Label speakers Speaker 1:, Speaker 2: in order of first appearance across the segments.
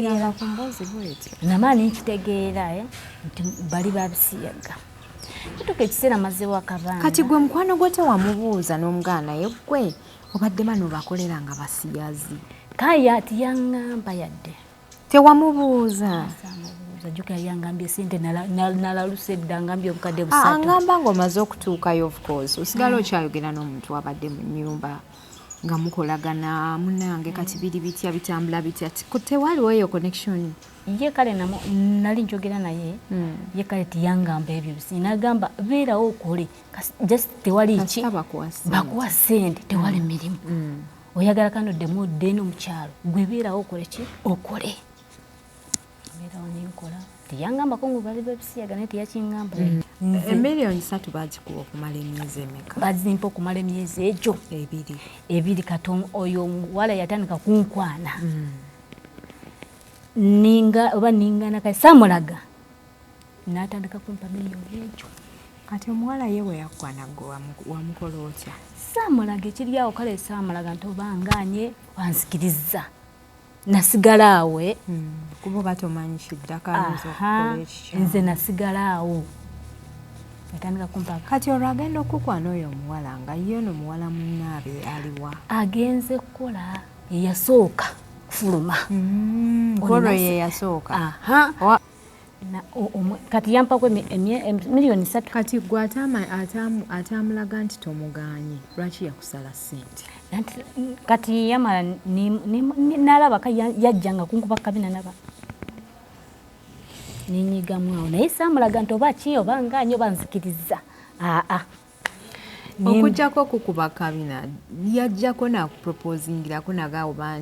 Speaker 1: Yala kumbozi bwete.
Speaker 2: Namani nkitegeera nti bali babisiyaga. Kituka ekiseera mazeewo akabanga.
Speaker 1: Kati gwe mukwano gwe tewamubuuza n'omugana ye gwe obadde bano bakolera nga basiyazi.
Speaker 2: Kaya ati yaŋŋamba yadde.
Speaker 1: Tewamubuuza.
Speaker 2: Jjuka yangambye sente nalaluse dda ngambye obukadde busatu.
Speaker 1: Ngamba ng'omaze okutuukayo of course. Osigala okyayogera n'omuntu abadde mu nnyumba nga mukolagana munange kati biri bitya bitambula bitya. Tewaliwo eyo connection.
Speaker 2: Ye kale nali njogera naye ye kale tiyangamba ebyo bisi nagamba beerawo okole just tewali ki bakuwa sente tewali mirimu oyagala kanodde mudde n'omukyalo gwe beerawo okole ki okole beerawo n'enkola tiyangamba ko ngo bali babisiyaga naye tiyakingamba
Speaker 1: emiliyoni 3 bazikuwa okumala emyezi emeka
Speaker 2: bazimpa okumala emyezi egyo ebiri katon oyo wala yatandika kunkwana ninga oba ningana kale samulaga natandika kumpa miliyoni egyo
Speaker 1: kati omuwala yewe yakwana gwe wamukola otya
Speaker 2: samulaga ekiri awo kale samulaga nti obanganye wansikiriza nasigala awe
Speaker 1: kuba batomanyi kiddaka
Speaker 2: nze nasigala awo natandika kumpa
Speaker 1: kati olwo agenda okukwana oyo omuwala nga ye n'omuwala munnaabe aliwa
Speaker 2: agenze kukola eyasooka fuluma
Speaker 1: olwo ye yasooka
Speaker 2: kati yampako miliyoni 3
Speaker 1: kati gwe atamulaga nti tomuganye lwaki yakusala sente
Speaker 2: kati yamala nalaba yajja nga kunkuba kabina naba ninyigamu awo naye samulaga nti oba ki oba nganye oba nzikiriza
Speaker 1: okujjako okukuba kabina yajjako nakuproposingirako naga oba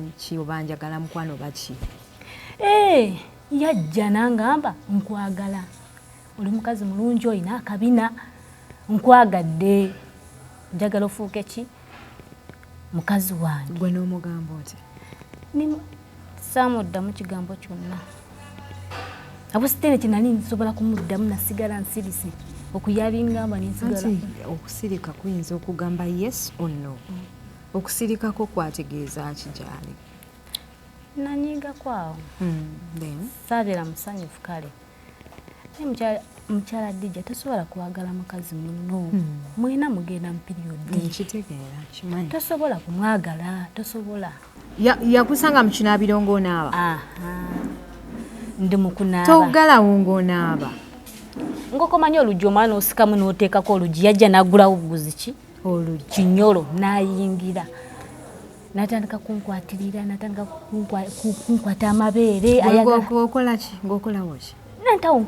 Speaker 1: njagala mukwano oba ki
Speaker 2: yajja nangamba nkwagala oli mukazi mulungi olina akabina nkwagadde njagala ofuuke ki mukazi wange
Speaker 1: gwe n'omugamba oti
Speaker 2: saamuddamu kigambo kyonna abo sitere kinali nsobola kumuddamu nasigala nsirise okuyabingamba nensigala
Speaker 1: okusirika kuyinza okugamba yes or no okusirikako kwategeeza ki gyali
Speaker 2: nanyiga kwawo saabeera musanyufu kale mukyala Dija tosobola kwagala mukazi munno mwena mugenda mu periodi
Speaker 1: nkitegeera kimanyi
Speaker 2: tosobola kumwagala tosobola
Speaker 1: yakusanga mu kinaabiro ng'onaaba
Speaker 2: ndi mukunaaba
Speaker 1: togalawo ng'onaaba
Speaker 2: ng'okomanyi oluggi omwana osikamu n'oteekako oluggi yajja n'agulawo buguzi ki oluggi nyolo n'ayingira natandika kunkwatirira natandika kunkwata amabeere
Speaker 1: okola ki ng'okolawo ki
Speaker 2: nantawo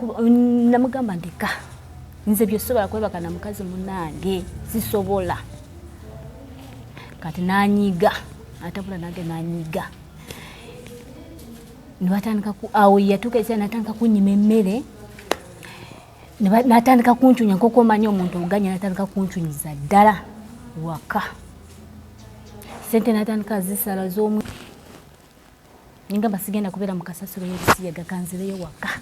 Speaker 2: namugamba ndeka nze byosobola kwebaka na mukazi munange sisobola kati nanyiga atabula nange nanyiga nibatandika awo yatuuka ekiseera natandika kunyima emmere natandika kuncunya nk'oku omanyi omuntu oganya natandika kunchunyiza ddala waka sente natandika zisala z'omu ningamba sigenda kubeera mu kasasiro y'ebisiyaga kanzireyo waka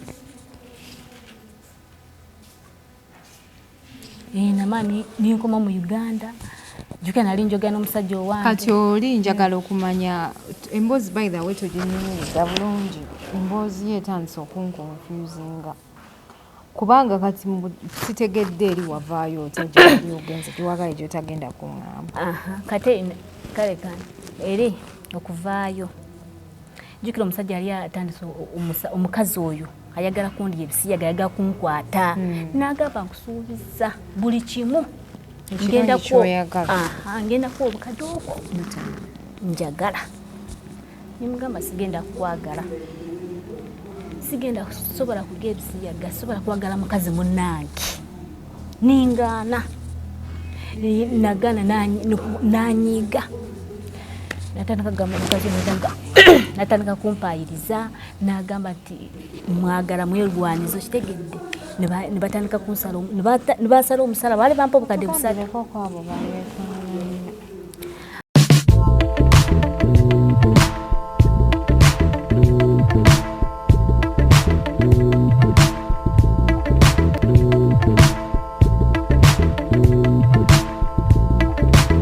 Speaker 2: namani ninkoma mu Uganda juke nali njogera n'omusajja owange
Speaker 1: kati oli njagala okumanya emboozi by the way toginyumiza bulungi emboozi ye etandise okunkonfusinga kubanga kati sitegedde eri wavaayo otajali ogenze tiwagaye gyotagenda kuŋŋamba
Speaker 2: kate kale eri okuvaayo jukira omusajja yali atandise omukazi oyo ayagala kundi ebisiyaga ayagala kunkwata nagamba nkusuubiza buli kimu ngenda ku obukadde obwo njagala nimugamba sigenda kukwagala sigenda kusobola kuga ebisiyaga sobola kwagala mukazi munnange ningaana nagana nanyiga natandika kugamba mukazi natandika kumpayiriza nagamba nti mwagala mwerwanizo kitegedde nibatandika kunsala nibasala omusala baali bampa obukadde busatu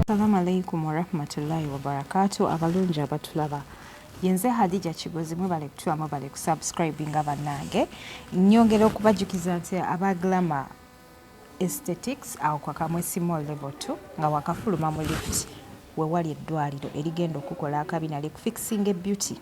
Speaker 1: Assalamu alaikum warahmatullahi wabarakatuh. Abalungi abatulaba yenze Hadija Kigozi mwebale kutula mwebale kusubscribinga bannange nnyongera okubajjukiza nti aba Glamour Aesthetics awo kwa Kamwesi Mall level 2 nga wakafuluma mu lift wewali eddwaliro erigenda okukola akabina fixing beauty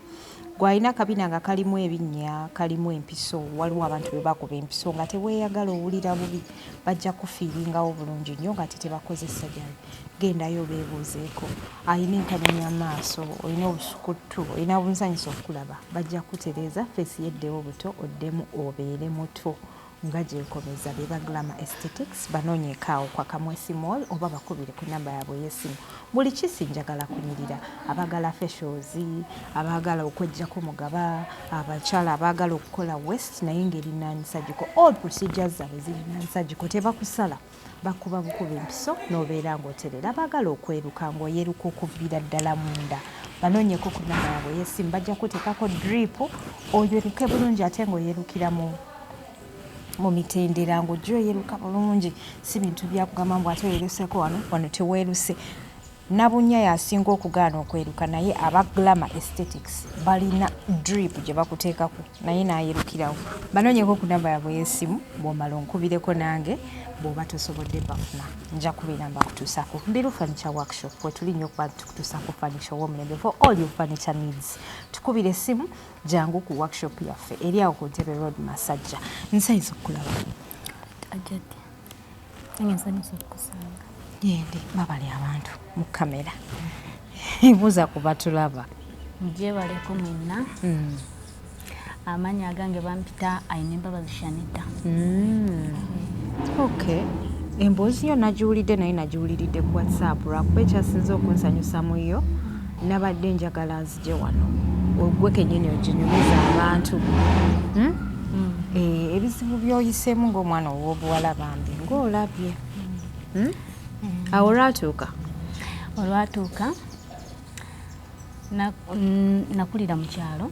Speaker 1: gwalina akabina nga kalimu ebinnya kalimu empiso waliwo abantu bebakuba empiso nga teweeyagala owulira bubi bajja kufiiringawo bulungi nnyo nga tebakozesa jali gendayo beebuuzeeko ayina enkananya maaso olina obusukuttu olina obunzanyisa okulaba bajja kutereeza feesi yeddewo buto oddemu obeere muto nga gyekomeza beba Glamour Aesthetics banoonyekaawo kwa Kamwesi Mall oba bakubire ku namba yaabwe y'essimu buli kisi njagala kunyirira abagala facials abagala okwejjako mugaba abakyala abagala okukola west naye ng'erinaani surgical all procedures zaabwe zirinaani surgical tebakusala bakuba bukuba empiso n'obeera ng'oterera abagala okweruka ng'oyeruka okuviira ddala munda banoonyeko ku namba yaabwe y'essimu bajja kuteekako drip oyeruke bulungi ate ng'oyerukira mu mitendera ng'ojja oyeruka bulungi si bintu byakugamba mbu ate oyeruseeko wano teweeruse Nabunya yasinga okugaana okweruka naye aba Glamour Aesthetics balina drip gye bakuteekako naye n'ayerukirawo banoonyeko ku namba yaabwe y'essimu bw'omala onkubireko nange bw'oba tosobodde bafuna nja kubeera mbakutuusaako Mbiru Furniture Workshop we tuli nnyo okuba tukutuusaako furniture w'omulembe for all your furniture needs tukubira essimu jangu ku workshop yaffe eri awo ku Ntebe Road Masajja nsanyusa okukulaba
Speaker 2: ajjadde nange nsanyusa okukusanga
Speaker 1: yende babali abantu mu kamera buuza ku batulaba
Speaker 2: mugyebaleko mwenna amanyi agange bampita ayina embabazi Shanita
Speaker 1: okay emboozi yo nagiwulidde naye nagiwuliridde ku WhatsApp lwakuba ekyasinze okunsanyusa mu yo nabadde njagala nzije wano ogwe kennyini oginyumiza abantu ebizibu byoyiseemu ng'omwana ow'obuwala bambi ng'olabye awo olwatuuka nakulira mu kyalo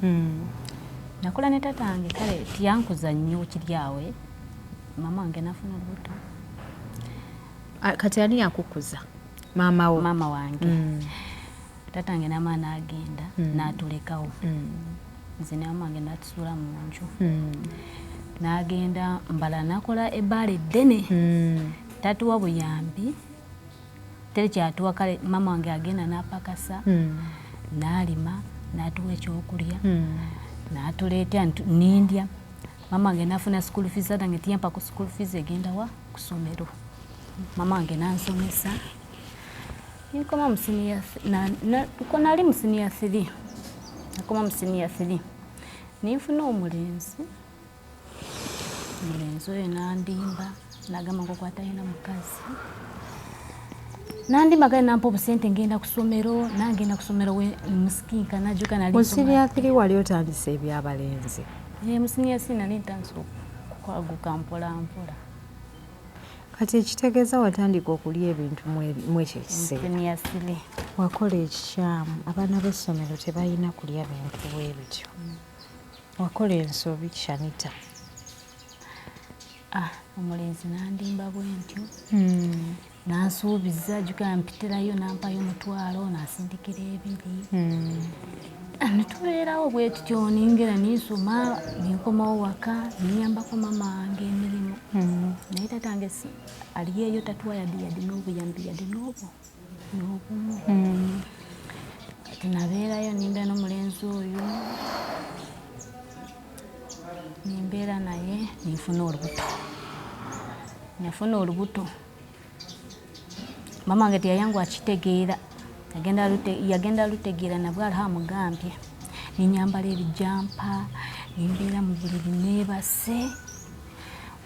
Speaker 1: nakula ne tatange kale tiyankuza nnyo kiryawe mama wange nafuna olubuto kati ani yakukuza maama
Speaker 2: wange tatange nama n'agenda n'atulekawo nze ne mama wange n'atusuula mu nju n'agenda mbala nakola ebbaala eddene tatuwa buyambi teri kyatuwa kale mama wange agenda n'apakasa n'alima n'atuwa ekyokulya n'atuleetera nindya mama wange n'afuna school fees atange tiyampa ku school fees egenda wa ku ssomero mama wange n'ansomesa nkoma nali mu senior 3 nakoma mu senior 3 ninfuna omulenzi oyo n'andimba nagamba nkokwata yina mukazi nandimba kale nampa obusente ngenda ku ssomero nangenda ku ssomero musikinka najuka nali
Speaker 1: musinia 3 wali otandise ebyabalenzi
Speaker 2: musinia 3 nali ntandise okukwaguka mpola mpola
Speaker 1: kati ekitegeeza watandika okulya ebintu mu ekyo kiseera wakola ekikyamu abaana b'essomero tebalina kulya bintu bwe bityo wakola ensobi Shanita
Speaker 2: omulenzi nandimba bwentyo nansuubiza juka mpitirayo nampayo omutwalo nasindikira ebiri netubeerawo bwe tutyo ningera ninsoma ninkomawo waka ninyambako mama wange emirimu naye tatange ali eyo tatuwa yadi n'obuyambi yadi n'obumu kati nabeerayo nimbeera n'omulenzi oyo nimbeera naye nafuna olubuto mama wange teyayangu akitegeera yagenda lutegeera nabwe aliho amugambye ninyambala ebijampa nimbeera mu buliri neebase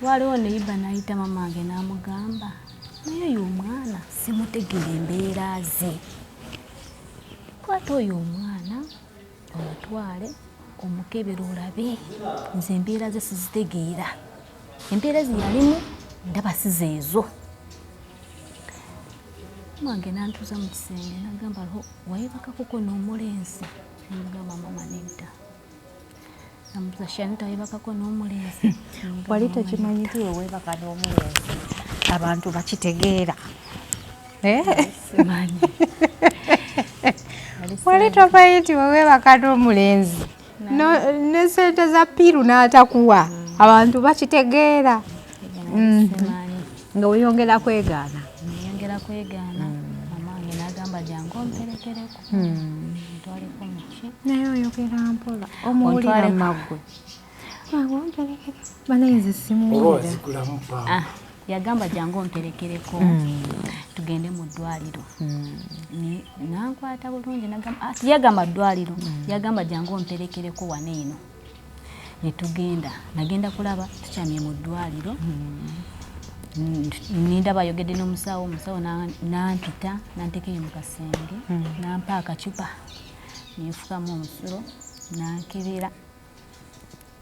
Speaker 2: waliwo neiba nayita mama wange n'amugamba naye oyo omwana simutegeera embeera ze kwata oyo omwana omutwale omukebera olabe nze embeera ze sizitegeera embeera zeyalimu ndaba sizeezo mwange nantuuza mu kisenge nagamba wayebakakoko n'omulenzi namugamba mama nedda namubuuza Shanita wayebakako n'omulenzi
Speaker 1: wali tekimanyiti wewebaka n'omulenzi abantu bakitegeera wali tofaiti wewe bakati omulenzi ne sente za piru n'atakuwa abantu bakitegeera nga oyongera kwegaana
Speaker 2: mamange n'agamba jangu omperekereko ntwaleko muki
Speaker 1: naye oyogera mpola omuwulira maggwe banenze simuwulira
Speaker 2: yagamba jangu omperekereko tugende mu ddwaliro nankwata bulungi yagamba ddwaliro yagamba jangu omperekereko wano eno netugenda nagenda kulaba tukyamye mu ddwaliro ninda bayogedde n'omusawo nampita nantekeyo mu kasenge nampa akacupa nenfukamu omusulo nankebera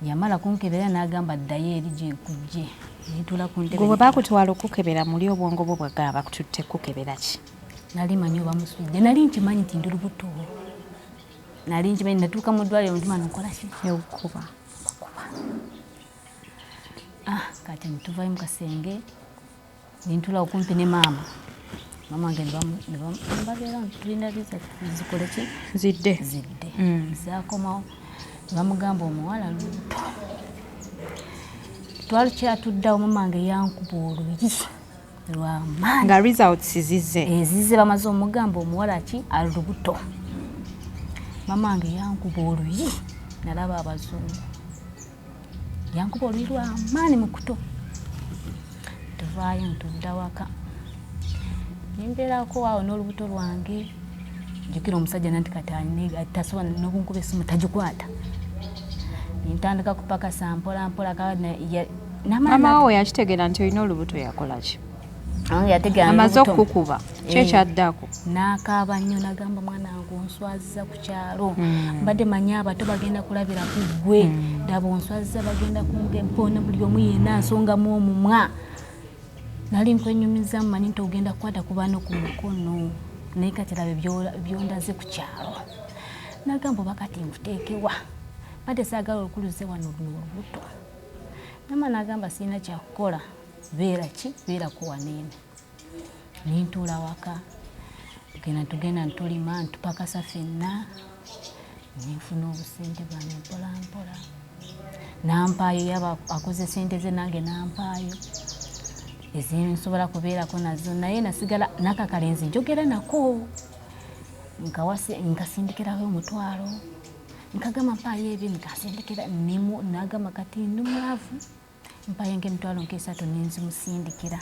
Speaker 2: yamala kunkebera n'agamba ddayo eri gyenkujje nitula ku ntebe
Speaker 1: gwe bakutwala okukebera muli obwongo bwo bwagaba kututte kukebera ki
Speaker 2: nali manyi obamusudde nali nkimanyi nti ndi lubuto nali nkimanyi natuuka mu ddwaliro omutima nokola ki
Speaker 1: ewukuba
Speaker 2: kati nituvayo mu kasenge nintula okumpi ne maama wange nebabeera tulina zikole ki
Speaker 1: zidde
Speaker 2: zakomawo nebamugamba omuwala lubuto twali kyatuddawo mamange yankuba oluyi lwamaanyi
Speaker 1: nga results
Speaker 2: zize bamaze omugamba omuwala ki ali lubuto mamange yankuba oluyi nalaba abazungu yankuba oluyi lwamaanyi mu kuto tuvaayo ntudda waka nimbeerako waawo n'olubuto lwange njukira omusajja nanti kati tasobola n'obunkuba essimu tagikwata nintandika kupakasa mpola
Speaker 1: mama we yakitegeera nti olina olubuto yakola ki amaze okukuba kyekyaddako
Speaker 2: n'akaaba nnyo nagamba mwana wange onswaziza ku kyalo mbadde manyi abato bagenda kulabira ku ggwe ddaba onswaziza bagenda kumpoona buli omu yenna nsongamu omumwa nali nkwenyumiza mmanyi nti ogenda kukwata ku baano ku mukono naye kati labe byondaze ku kyalo nagamba oba kati nkuteekewa badde saagala olukuluze wano luno olubuto nama nagamba sirina kyakukola beera ku waneene nintuula waka tugenda ntulima ntupakasa ffenna ninfuna obusente bwange mpolampola nampaayo yaba akoze sente ze nange nampaayo ezinsobola kubeerako nazo naye nasigala nakakalenzi njogera nako nkasindikirawo omutwalo nkagamba mpaayo ebyo nkasindikira nagamba kati ndi mulavu mpaayo ng'emitwalo nk'esatu ninzimusindikira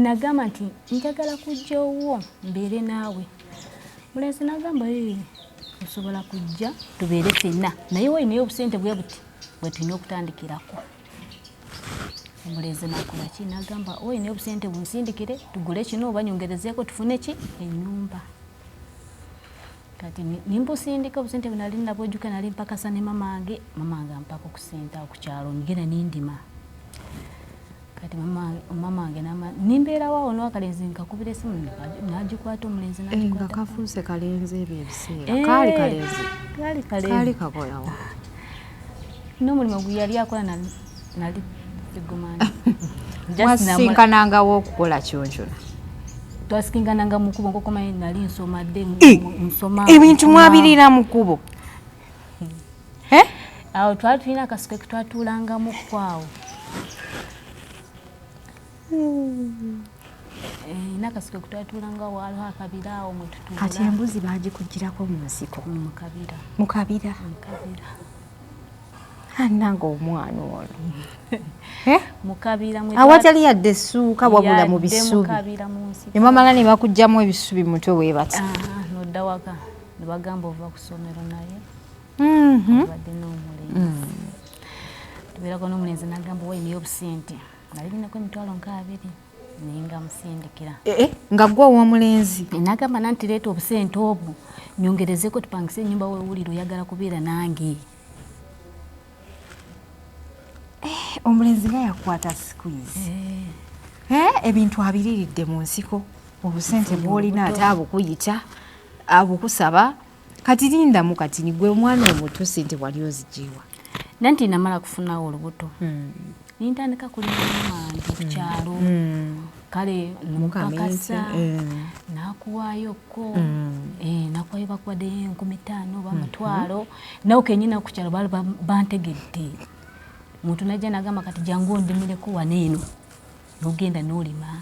Speaker 2: nagamba nti njagala kujja owwo mbeere naawe mulenzi nagamba osobola kujja tubeere ffenna naye woyinayo obusente bwe buti bwe tulina okutandikirako omulenzi nakola ki nagamba oyinayo obusente bunsindikire tugule kino oba nyongerezeeko tufune ki ennyumba kati nimbusindika obusente bwenali nabwejjuka nali mpakasa ne mamange ampaka okusente awo ku kyalo ngenda nindima kati mamange nimbeerawo n'akalenzi nkakubira esimu nagikwata omulenzi
Speaker 1: nga kafuuse kalenzi ebyo ebiseera kaali kakolawo
Speaker 2: n'omulimu gwe yali akola nali sigumani
Speaker 1: wasinkanangawo okukola kyonkyona
Speaker 2: twasikingananga mu kubo nkokomanyi nali nsomadde nsoma
Speaker 1: ebintu mwabirira mu kubo
Speaker 2: awo twali tulina akasiko ketwatuulangamu kwawo nakasiko ketwatuulanga waaliwo akabira awo mwetutuula
Speaker 1: kati embuzi bagikugirako mu nsiko mukabira nange omwana ono awatali yadde essuuka wabula mu bisubi nemamala ne bakugjamu ebisubi mutwe weebati
Speaker 2: nodda waka ne bagamba ova ku ssomero naye badde n'omulenzi tubeerako n'omulenzi nagamba wayinayo obusente nalinako emitwalo 20 naye nga musindikira
Speaker 1: nga gwe ow'omulenzi
Speaker 2: nagamba nanti leeta obusente obwo nyongerezeko tupangise ennyumba wewulire oyagala kubeera nange omulenzi nga yakwata squeeze ebintu abiriridde mu nsiko obusente bwolina ate abukuyita abukusaba kati lindamu kati nigwe omwana omuto sente wali ozijiwa nanti namala kufunawo olubuto nintandika kulima mangi ku kyalo kale mukakasa nakuwaayo ko nakuwaayo bakuwadde 5,000 bamutwalo nawe kenyina ku kyalo bali bantegedde muntu najja nagamba kati jangu ndimireko waneeno nogenda n'olima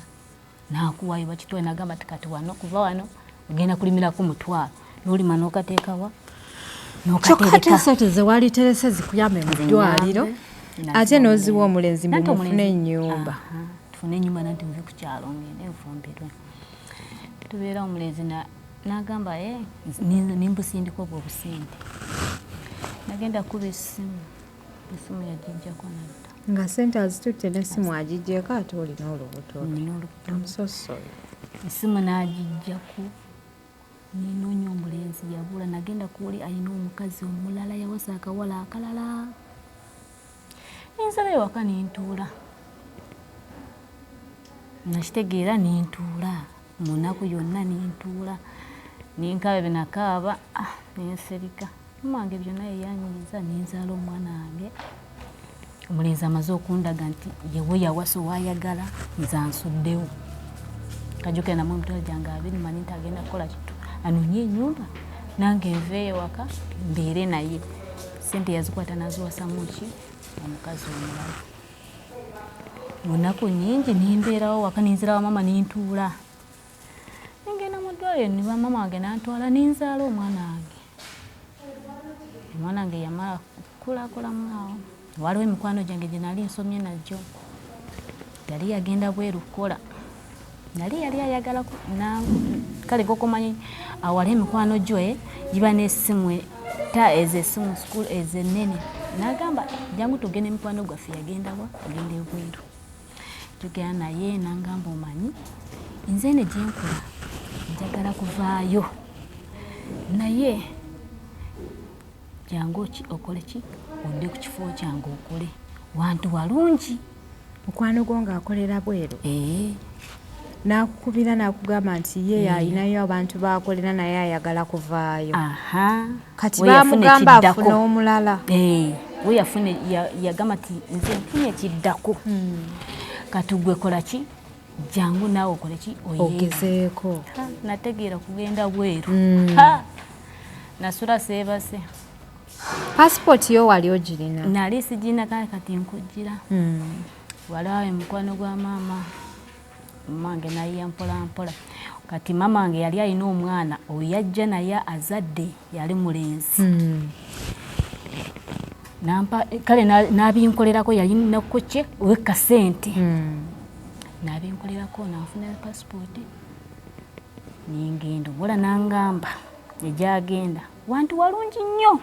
Speaker 2: nakuwaayo bakitwale nagamba tikati wano kuva wano ogenda kulimirako mutwalo n'olima n'okateekawa
Speaker 1: kyokka esatu ze wali terese zikuyambe mu ddwaliro ate n'oziwa omulenzi mufune ennyumba
Speaker 2: tufune ennyumba nanti nve ku kyalo ngende nfumbirwe tubeera omulenzi nagamba nimbusindika obwo obusinde nagenda kuba essimu yagijjako nadda
Speaker 1: nga sente azitutte n'essimu agijjeko ate olina olubuto
Speaker 2: essimu n'agijjako ninoonya omulenzi yabula nagenda kuwuli alina omukazi omulala yawasa akawala akalala nsaba ewaka nintuula nakitegeera nintuula mu nnaku yonna nintuula ninkaaba benakaaba nenserika mumange byonna yeyanyiza ninzaala omwana wange omulenzi amaze okundaga nti yewe yawasa owayagala nze ansuddewo kajukira namwe emitwalo gyange 2 manyi nti agenda kukola kitu anoonye ennyumba nange nveeyo waka mbeere naye sente yazikwata naziwasamu ki omukazi omulala mu nnaku nnyingi nimbeerawo waka ninzira wa mama nintuula ningenda mu ddwaliro ne bamama wange nantwala ninzaala omwana wange omwana wange yamala kukulakulamu awo waliwo emikwano gyange gye nali nsomye najjo yali yagenda bweru kukola nali yali ayagala kale gokomanyi awala emikwano gye giba n'essimu ez'essimu school ez'ennene nagamba jangu tugende emikwano gwaffe yagendawa agenda ebweru tugenda naye nangamba omanyi nze ne gyenkula njagala kuvaayo naye jangu okole ki odde ku kifo kyange okole wantu walungi
Speaker 1: mukwano gwo ng'akolera bweru nakukubira nakugamba nti ye alinayo abantu bakolera naye ayagala kuvaayo kati bamugamba afuna omulala
Speaker 2: we yafune yagamba ti nze nfunye kiddako kati gwe kola ki jangu naawe okole ki
Speaker 1: ogezeeko
Speaker 2: nategeera kugenda bweru nasula seebase
Speaker 1: passport yo wali ogirina
Speaker 2: nali sigirina kati nkujjira walawo emukwano gwa maama mange naye mpola kati mama wange yali alina omwana oyajja naye azadde yali mulenzi kale nabinkolerako yalinako kye weka sente nabinkolerako nanfuna passport ningenda obola nangamba ejagenda wantu walungi nnyo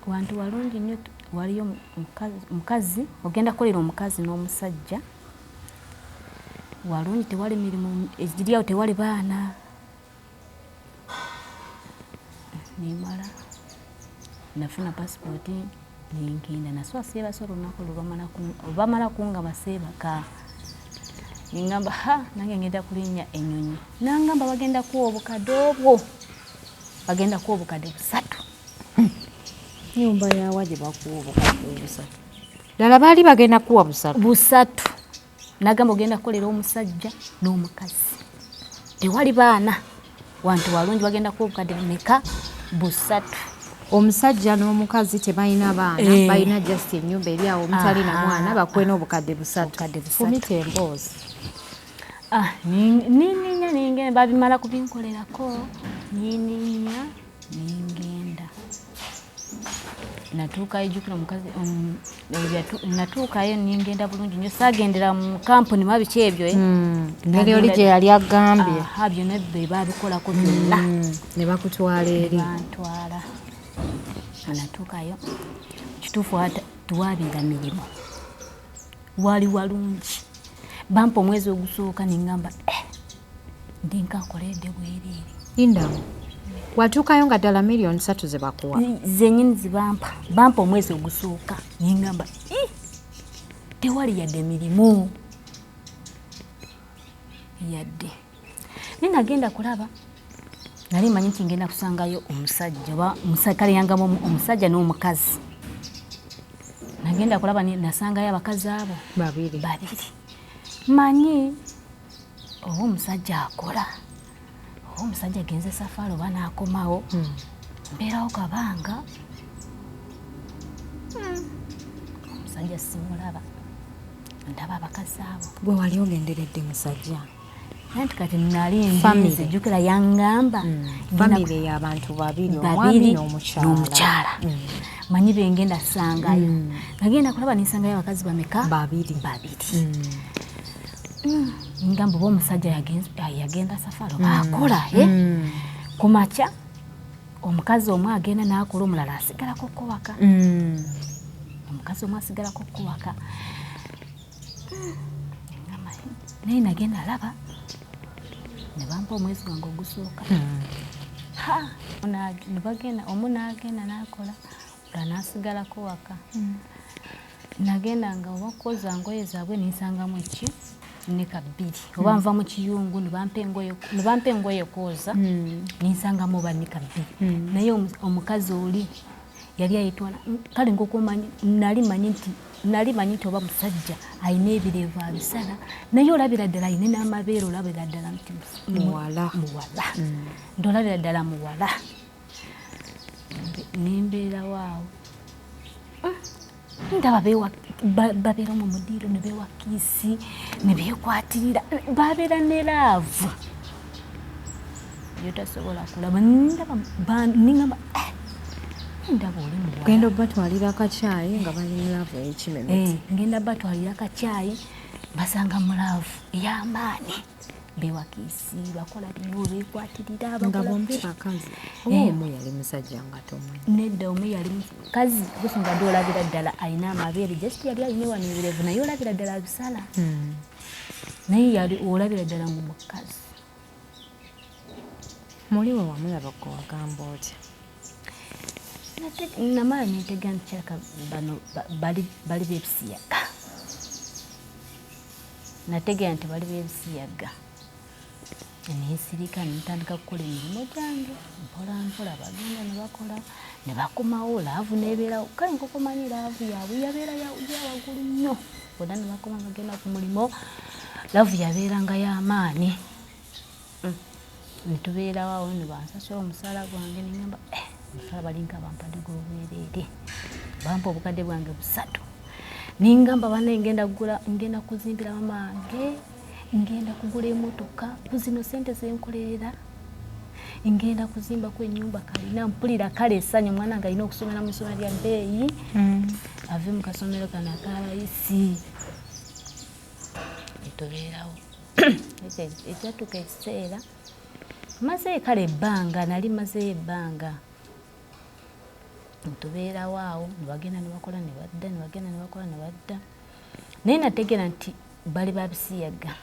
Speaker 2: wantu walungi nnyo waliyo omukazi ogenda kukolera omukazi n'omusajja walungi tewali mirimu egiryawo tewali baana nimala nafuna passport ningenda naswa seebasa olunaku lubamala kungamba seebaka ningamba nange ngenda kulinnya ennyonyi nangamba bagenda kuwa obukadde obwo bagenda kuwa obukadde 3
Speaker 1: nyumba yawa gye bakuwa obukadde 3 ddala baali bagenda kuwa
Speaker 2: 3 nagamba ogenda kukolera omusajja n'omukazi tewali baana wantu walungi bagenda kuwa obukadde meka 3
Speaker 1: omusajja n'omukazi tebalina baana balina just ennyumba eri awo omutali na mwana bakuwe n'obukadde 3 fumita emboozi
Speaker 2: nininya ningenda babimala kubinkolerako nininya ningenda natuukayo jjukira omukazi natuukayo ningenda bulungi nnyo saagendera mu kampuni mabiki ebyo
Speaker 1: ngeri oli gye yali agambye
Speaker 2: byonna be babikolako byonna
Speaker 1: ne bakutwala eri
Speaker 2: bantwala natuukayo kituufu tuwaabira mirimu wali walungi bampa omwezi ogusooka ningamba ndinkakoledde bwereere
Speaker 1: indamu watuukayo nga ddala miliyoni 3 ze bakuwa
Speaker 2: zenyini zibampa omwezi ogusooka ningamba tewali yadde mirimu yadde ninagenda kulaba nali manyi nti ngenda kusangayo omusajja kale yangamu omusajja n'omukazi ngenda kulaba nasangayo abakazi abo
Speaker 1: babiri
Speaker 2: manyi oba omusajja akola oba omusajja genze safari oba naakomawo mbeerawo kabanga omusajja simulaba ndaba abakazi abo
Speaker 1: gwe wali ogenderedde musajja
Speaker 2: anti kati nali nzize jjukira yangamba
Speaker 1: famire y'abantu babiri omwami n'omukyala
Speaker 2: manyi bengenda sangayo nagenda kulaba nisangayo abakazi bameka
Speaker 1: babiri
Speaker 2: ngamba oba omusajja yagenda safari oba akola kumakya omukazi omwe agenda n'akola omulala asigalako kuwaka omukazi omwe asigalako kuwaka naye nagenda alaba ne bampa omwezi gwange ogusooka omu n'agenda n'akola olala n'asigalako waka nagenda nga oba kukoza ngoye zaabwe ninsangamu ki ne kabbiri oba nva mu kiyungu ne bampa engoye kwoza ninsangamu oba ne kabbiri naye omukazi oli yali ayitwala kale nk'okumanyi nali manyi nti oba musajja alina ebirevu abisala naye olabira ddala alina n'amabeere olabira ddala nti muwala nti olabira ddala muwala nembeerawo awo ndaba babeera mu mudiiro ne beewakiisi ne beekwatirira babeera ne laavu yotasobola kulaba ningamba ndaba oli muwala
Speaker 1: genda batwalira akacaayi nga bali mu laavu ey'ekimeme
Speaker 2: ngenda batwalira akacaayi basanga mu laavu ey'amaanyi beewakiisi bakola bino beekwatirira
Speaker 1: nga bombi bakazi omu yali musajja nga tomanyi
Speaker 2: nedda omu yali mukazi gusinga dde olabira ddala alina amabeere just yali alina wano ebirevu naye olabira ddala abisala naye yali olabira ddala mu mukazi
Speaker 1: muliwe wamulaba gwe wagamba otya
Speaker 2: namala netegera nti kyaka bano bali b'ebisiyaga nategera nti bali b'ebisiyaga nesirika nentandika kukola emirimu gyange mpola mpola bagenda ne bakola ne bakomawo laavu nebeerawo kale nkokomanyi laavu yaabwe yabeera yawaggulu nnyo bona ne bakoma bagenda ku mulimo laavu yabeeranga y'amaanyi netubeerawo awo ne bansasula omusaala gwange nengamba omusaala balinga bampadde gw'obwereere bampa obukadde bwange 3 ningamba banaye ngenda kuzimbira mamange ngenda kugula emotoka kuzino sente zenkolerera ngenda kuzimbaku ennyumba kalina mpulira kale essanyu omwana nga alina okusomera mu isomero lya bbeeyi ave mu kasomero kano akalayisi etubeerawo ekyatuuka ekiseera mazeeyo kale ebbanga nali mazeeyo ebbanga netubeerawo awo nebagenda nebakola nebadda nebagenda nebakola nebadda naye nategeera nti bali babisiyaga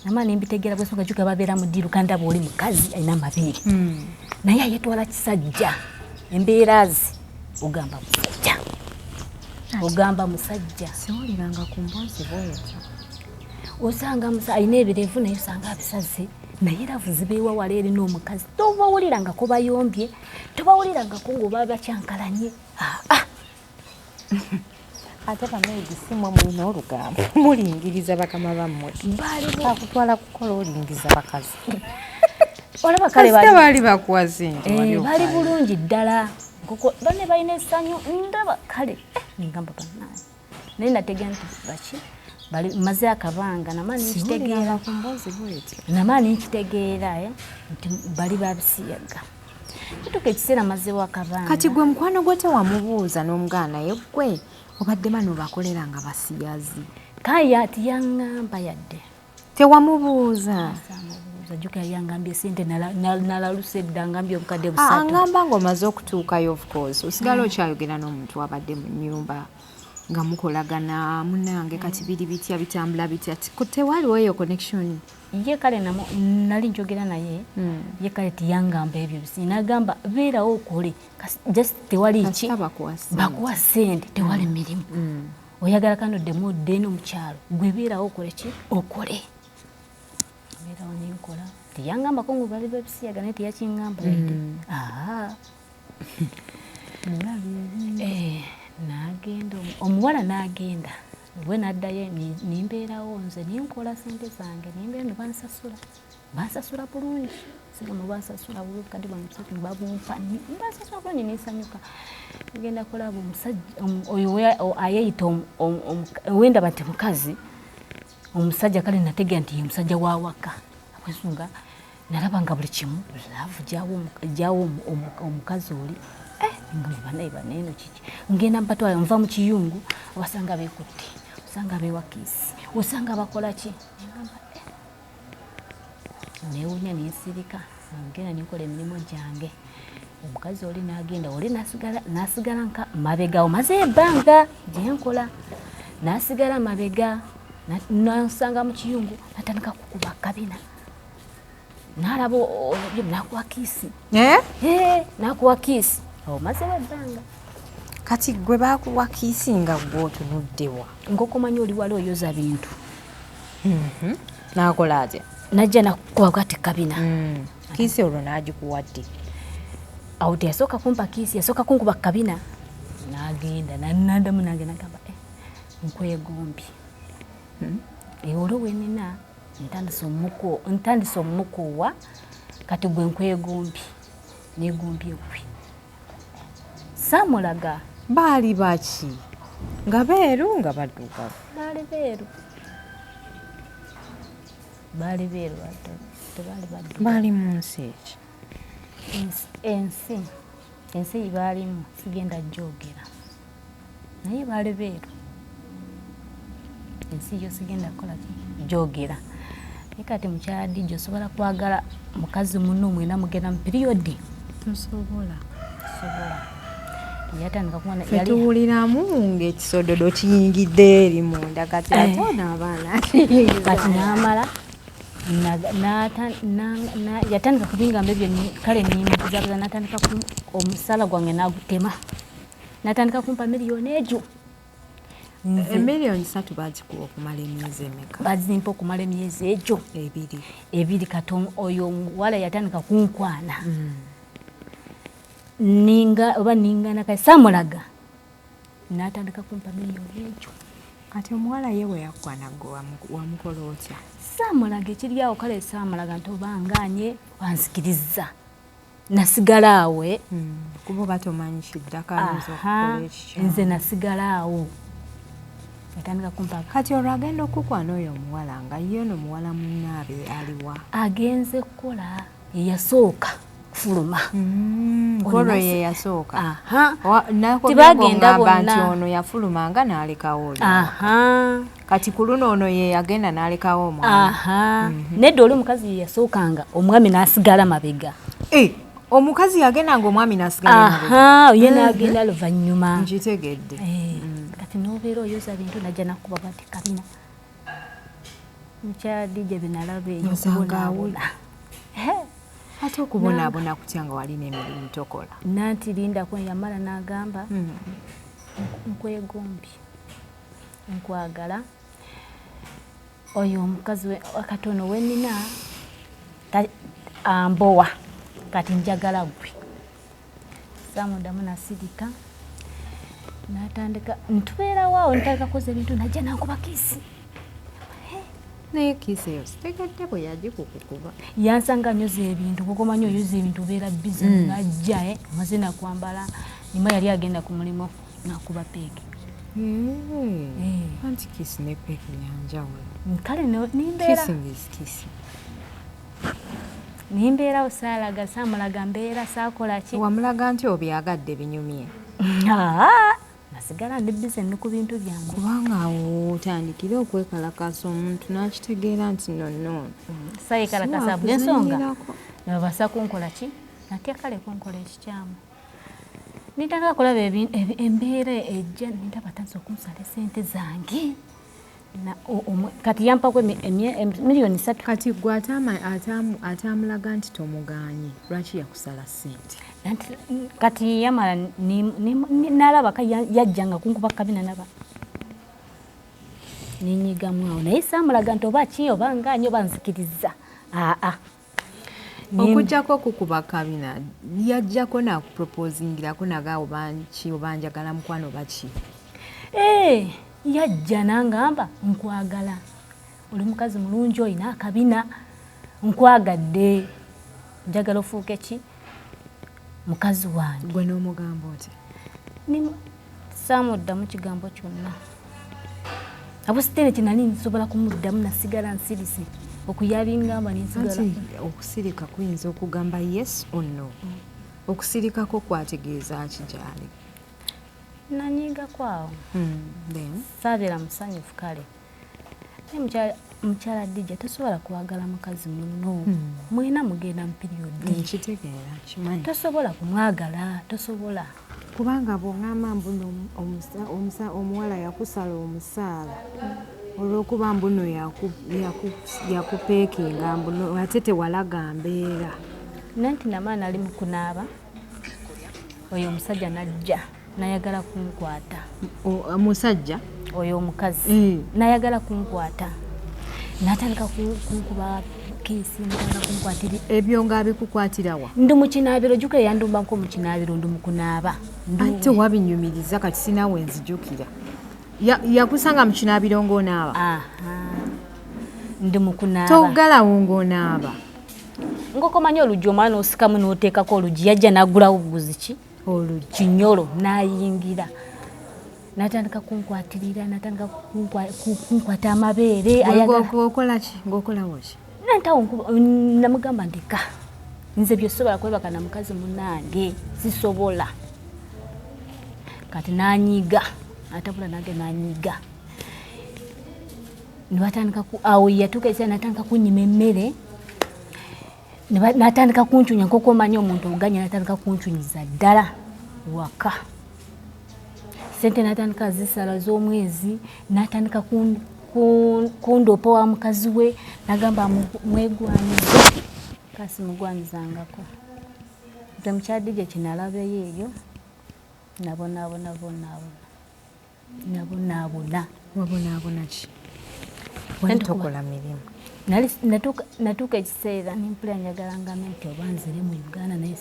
Speaker 2: namala nembitegeera bwensonga juka babeera mu ddiiro kandi aba oli mukazi alina amabeere naye ayetwala kisajja embeerazi ogamba musajja
Speaker 1: siwuliranga ku mboozi bwetyo
Speaker 2: osanga alina ebirevu naye osanga abisaze naye laavu zibeewa wala eri n'omukazi tobawulirangako bayombye tobawulirangako ng'oba bakyankalanye
Speaker 1: ate bamaidi simwe mulina olugambo mulingiriza bakama bammwe akutwala kukola olingiza bakazi
Speaker 2: olaba kale
Speaker 1: baali bakuwa sente
Speaker 2: bali bulungi ddala bane balina essanyu ndaba kale ngamba banaye naye nategera nti baki maze akabanga namala nenkitegeera nti bali babisiyaga kituka ekiseera mazeewo akabanga
Speaker 1: kati gwe mukwano gwe tewamubuuza n'omugaana naye gwe obadde bano bakolera nga basiyazi
Speaker 2: kaya ati yaŋŋamba yadde
Speaker 1: tewamubuuza
Speaker 2: jjuka yangambye sente nalaluse edda ngambye obukadde 3
Speaker 1: angamba ng'omaze okutuukayo of course osigala okyayogera n'omuntu abadde mu nnyumba nga mukolagana munange kati biri bitya bitambula bitya tewaliwo eyo connection
Speaker 2: ye kale nali njogera naye ye kale tiyangamba ebyo bisi nagamba beerawo okole just tewali ki bakuwa sente tewali mirimu oyagala kandi oddemu odde n'omukyalo gwe beerawo okole ki okole beerawo nenkola tiyangambako ngu bali bebisiyaga naye tiyakingamba yadde N'agenda omuwala n'agenda bwe naddayo nimbeerawo nze ninkola sente zange nimbeera ne bansasula bulungi singa mubansasula bulungi kati bwamusatu nebabumpa bansasula bulungi ninsanyuka ngenda kulaba omusajja oyo ayeyita wenda bati mukazi omusajja kale nategera nti ye musajja wa waka akwensonga nalaba nga buli kimu laavu gyawo omukazi oli nga mubanaye baneeno kiki ngenda mpatwala nva mu kiyungu wasanga beekutte osanga beewakiisi osanga bakola ki neewunya nensirika ngenda ninkola emirimu gyange omukazi oli n'agenda oli nasigala nka mabega omaze ebbanga gyenkola nasigala mabega nasanga mu kiyungu natandika kukuba kabina nalaba nakuwa kiisi nakuwa kiisi omaze ebbanga
Speaker 1: kati gwe bakuwa kiisi nga gwotunuddewa
Speaker 2: ng'okumanya oli wali oyoza bintu
Speaker 1: nakola atya
Speaker 2: najja nakukuba kati kabina
Speaker 1: kiisi olwo n'agikuwadde
Speaker 2: awo teyasooka kumpa kiisi yasooka kunkuba kabina n'agenda nanadamu nange nagamba nkwegombi olwo wenina ntandise omukuwa kati gwe nkwegombi negombye gwe samulaga
Speaker 1: baali baki nga beeru nga baddugavu baali beeru tebaali baddugavu baali mu nsi eki ensi baalimu sigenda gyogera naye baali beeru ensi yo sigenda kukola gyogera naye kati mukyadijja osobola kwagala mukazi muno mwena mugenda mu piriyodi tosobola
Speaker 2: yatandika kuona
Speaker 1: tuwuliramu ng'ekisododo kiyingidde eri munda kati ate n'abaana
Speaker 2: kati n'amala yatandika kubingamba ebyo kale nimbuzabuza natandika omusala gwange nagutema natandika kumpa miliyoni egyo
Speaker 1: emiliyoni 3 bazikuwa okumala emyezi emeka
Speaker 2: bazimpa okumala emyezi egyo ebiri kati oyo omuwala yatandika kunkwana ningana kati samulaga natandika kumpa miliyoni egyo
Speaker 1: kati omuwala ye we yakwana gwe wamukola otya
Speaker 2: samulaga ekiri awo kale samulaga nti obanganye wansikiriza nasigala awe
Speaker 1: kuba oba tomanyi kiddakaliza okukola ekikyamu
Speaker 2: nze nasigala awo yatandika kumpa
Speaker 1: kati olwo agenda okukwana oyo omuwala nga ye ono muwala munnaabe aliwa
Speaker 2: agenze kukola yeyasooka kufuluma
Speaker 1: olwo ye yasooka
Speaker 2: tibagenda bonna
Speaker 1: nti ono yafulumanga n'alekawo oli kati ku luno ono ye yagenda n'alekawo omwami
Speaker 2: nedda oli omukazi ye yasookanga omwami n'asigala mabega
Speaker 1: omukazi yagenda nga omwami n'asigala mabega
Speaker 2: ye n'agenda luvannyuma
Speaker 1: nkitegedde
Speaker 2: kati n'obeera oyoza bintu najja nakuba bati kabina mukyadijja byenalaba eyo okubonaabona
Speaker 1: ate okubonaabona kutya nga walina emirimu tokola
Speaker 2: nanti lindako yamala n'agamba nkwegombi nkwagala oyo omukazi katono wenina ambowa kati njagala gwe samudamu nasirika natandika ntubeerawo ntandika kukoza ebintu najja nankuba kiisi
Speaker 1: naye kiisi eyo sitegedde bwe yagikukukuba
Speaker 2: yansanga nyoza ebintu kukomanyi oyoza ebintu obeera bizi najja amaze nakwambala nima yali agenda ku mulimu nakuba peegi
Speaker 1: anti kiisi ne peegi yanjawulo
Speaker 2: kale nimbeerawo saalaga samulaga mbeera saakola ki
Speaker 1: wamulaga nti obyagadde binyumye
Speaker 2: nasigala ndi bize ne ku bintu byange
Speaker 1: kubanga awo otandikire okwekalakasa omuntu n'akitegeera nti nonoono
Speaker 2: sayekalakasa bw'ensonga nebabasa kunkola ki natya kale kunkola ekikyamu nitandika kulaba embeera ejja nindaba tanza okunsala esente zange kati yampako miliyoni 3
Speaker 1: kati gwe atamulaga nti tomuganye lwaki yakusala sente
Speaker 2: kati yamala nalaba yajja nga kunkuba kabina naba ninyigamu awo naye samulaga nti oba ki oba nganye oba nzikiriza
Speaker 1: okujjako okukuba kabina yajjako nakuproposingirako nagaawo banki obanjagala mukwano baki
Speaker 2: yajja nangamba nkwagala oli mukazi mulungi olina akabina nkwagadde njagala ofuuke ki mukazi wange
Speaker 1: gwe n'omugamba oti
Speaker 2: saamuddamu kigambo kyonna abusitene kinali nsobola kumuddamu nasigala nsirise okuyabingamba nensigala
Speaker 1: okusirika kuyinza okugamba yes or no okusirikako kwategeeza ki gyali
Speaker 2: nanyiga kwawo saabeera musanyufu kale mukyala Dija tosobola kwagala mukazi munno mwena mugenda mu periodi
Speaker 1: nkitegeera kimanyi
Speaker 2: tosobola kumwagala tosobola
Speaker 1: kubanga bw'ogamba mbuno omuwala yakusala omusaala olw'okuba mbuno yakupeekinga mbuno ate tewalaga mbeera
Speaker 2: nanti namaa nali mu kunaaba oyo omusajja najja nayagala kunkwata
Speaker 1: omusajja
Speaker 2: oyo omukazi nayagala kunkwata natandika kunkuba kiisi natandika kunkwatira
Speaker 1: ebyo ng'abikukwatirawa
Speaker 2: ndi mu kinaabiro jjukira yandumba nko mu kinaabiro ndi mu kunaaba
Speaker 1: ate wabinyumiriza kati sinaawe nzijukira yakusanga mu kinaabiro ng'onaaba
Speaker 2: ndi mu kunaaba
Speaker 1: togalawo ng'onaaba
Speaker 2: ng'okomanya oluggi omwana osikamu n'oteekako oluggi yajja n'agulawo buguzi ki
Speaker 1: oluggi
Speaker 2: kinyolo n'ayingira natandika kunkwatirira natandika kunkwata amabeere
Speaker 1: ng'okolawo ki
Speaker 2: nantawo namugamba ndeka nze byosobola kwebaka na mukazi munange sisobola kati nanyiga atabula nange nanyiga nibatandika awo yatuuka ekiseera natandika kunyima emmere natandika kuncunya nk'oku omanya omuntu oganya natandika kuncunyiza ddala waka sente natandika zisala z'omwezi natandika kundopa wa mukazi we nagamba mwegwaniza kasi mugwanizangako nze mukyadija kinalabeyo eyo nabonaabona
Speaker 1: wabonaabona ki tokola mirimu
Speaker 2: natuuka ekiseera nimpulira njagala ngambe nti oba nzire mu Uganda naye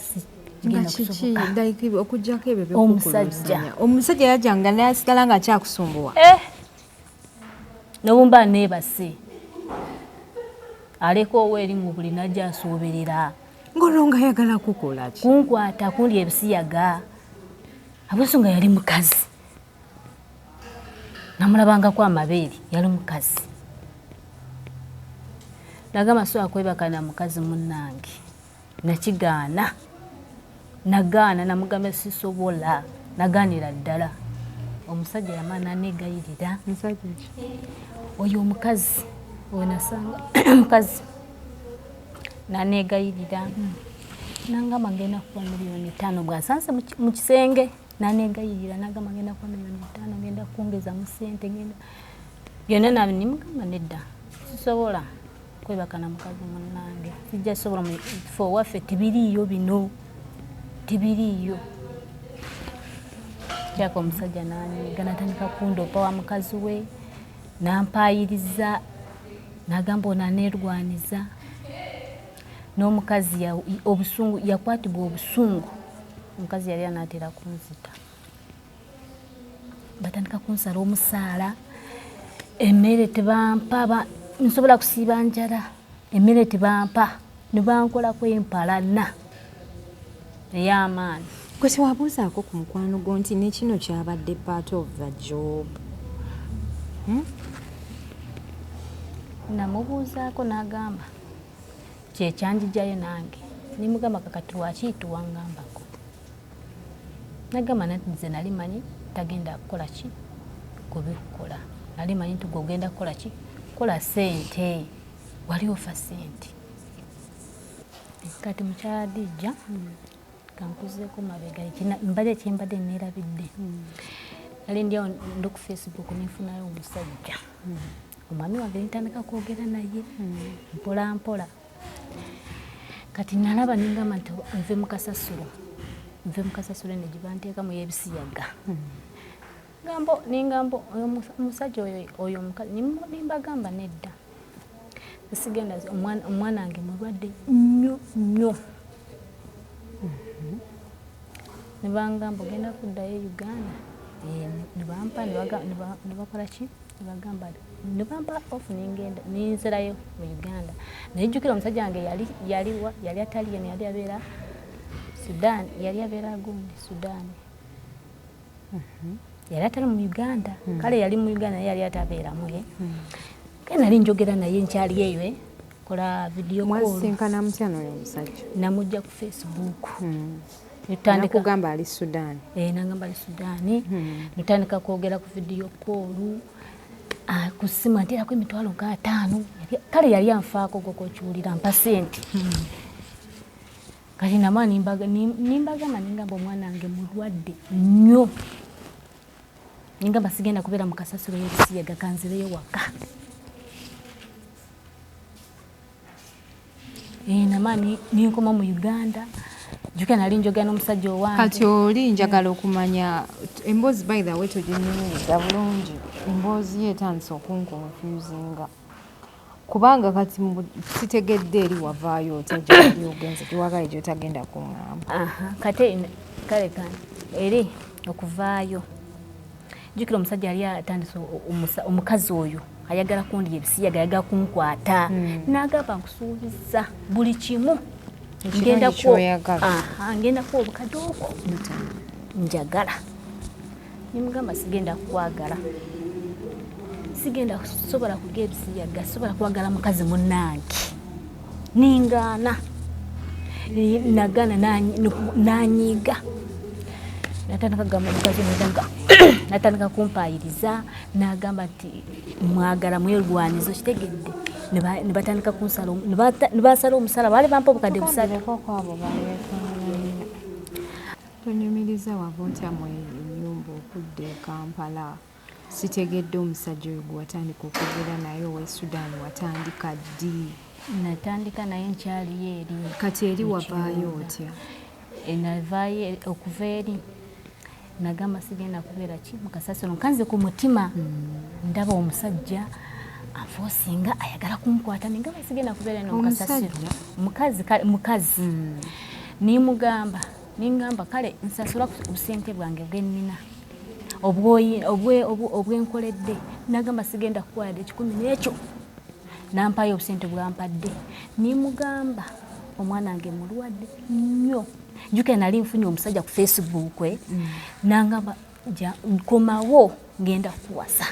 Speaker 1: okujjako ebyo byokukuluzanya omusajja yajjanga nayasigala nga akyakusumbuwa
Speaker 2: nobumba neebase aleka oweeri mu buli najja asooberera
Speaker 1: ng'olwo nga yagala kukola ki
Speaker 2: kunkwata kundi ebisiyaga abusonga yali mukazi namulabangako amabeere yali mukazi nagamba sobola kwebaka na mukazi munnange nakigaana nagaana namugamba sisobola nagaanira ddala omusajja yamaana negayirira oyo omukazi oyo nasanga mukazi nanegayirira nangamba ngenda kuwa $5,000,000 bwasanze mu kisenge nanegayirira nagamba ngenda kuwa $5,000,000 ngenda kwongeza mu ssente ngenda byonna nabi nimugamba nedda sisobola kwebaka na mukazi munnange sijja sobola fo waffe tibiriiyo bino tibiriiyo kyako omusajja nanyiga natandika kundopa wa mukazi we nampayiriza nagamba onanerwaniza n'omukazi obusungu yakwatibwa obusungu omukazi yali anaatera kunzita batandika kunsala omusaala emmere tebampa nsobola kusiiba njala emmere tebampa nebankolako empalana ey'amaani
Speaker 1: gwe tewabuuzaako ku mukwano gwo nti nekino kyabadde part of the job
Speaker 2: namubuuzaako n'agamba kyekyanjijayo nange nimugamba kakati lwaki tuwangambako nagamba nati nze nali manyi tagenda kukola ki kubikukola nali manyi nti gwe ogenda kukola ki kola sente wali ofa sente kati mukyala Dija kankuzeeko mabega mbadde kyembadde neerabidde nali ndiawo ndi ku Facebook nenfunayo omusajja omwami wange nitandika kwogera naye mpola mpola kati nalaba ningamba nti nve mukasasiro ene gyebanteekamu y'ebisiyaga ningambo omusajja oyo omukazi nimbagamba nedda sigenda omwana wange mulwadde nnyo ne bangamba ogenda kuddayo Uganda ne bampa ne bakola ki ne bampa off ningenda ninzirayo mu Uganda nejjukira omusajja wange yali Italian yali abeera Sudan yali abeera gundi Sudan yali atali mu Uganda kale yali mu Uganda yali atabeeramu nali njogera naye nkyali eyo kola video call
Speaker 1: mwasinkana mutya n'oyo omusajja
Speaker 2: namujja ku Facebook
Speaker 1: nakugamba ali Sudan
Speaker 2: nangamba ali Sudan nitandika kwogera ku video call ku simu anteerako emitwalo nga 5 kale yali anfaako gokokiwulira mpa sente kati nama nimbagamba ningamba omwana wange mulwadde nnyo ningamba sigenda kubeera mu kasasiro y'ebisiyaga kanzireyo waka nama ninkoma mu Uganda juka nali njogera n'omusajja owange
Speaker 1: kati oli njagala okumanya emboozi by the way toginyumiza bulungi emboozi ye etandise okunconfusinga kubanga kati sitegedde eri wavaayo otagyali ogenze giwagaye gyotagenda kuŋŋamba
Speaker 2: kate kale eri okuvaayo jukira omusajja yali atandise omukazi oyo ayagala kundi ebisiyaga ayagala kunkwata n'agamba nkusuubiza buli kimu ngenda kuwa obukadde obwo njagala nimugamba sigenda kukwagala sigenda kusobola kulya ebisiyaga sobola kwagala mukazi munnange ningaana nagana nanyiga natandika kugamba mukazi natandika kumpayiriza n'agamba nti mwagala mwerwanizo kitegedde ne batandika kunsala ne basala omusala baali bampa obukadde busatu
Speaker 1: tonyumiriza wava ntya mu ennyumba okudda e Kampala sitegedde omusajja oyo gwe watandika okugera naye owe Sudan watandika ddi
Speaker 2: natandika naye nkyaliyo eri
Speaker 1: kati eri wavaayo otya
Speaker 2: navaayo okuva eri nagamba sigenda kubeera ki mukasasiro nkanze ku mutima ndaba omusajja anfoosinga ayagala kunkwata ningamba sigenda kubeera nomukasasiro mukazi nimugamba ningamba kale nsasula obusente bwange bwennina obwenkoledde nagamba sigenda kukwayadde 10 n'ekyo nampayo obusente bwampadde nimugamba omwana wange mulwadde nnyo njuke nali nfunye omusajja ku Facebook nangamba komawo ngenda kuwasa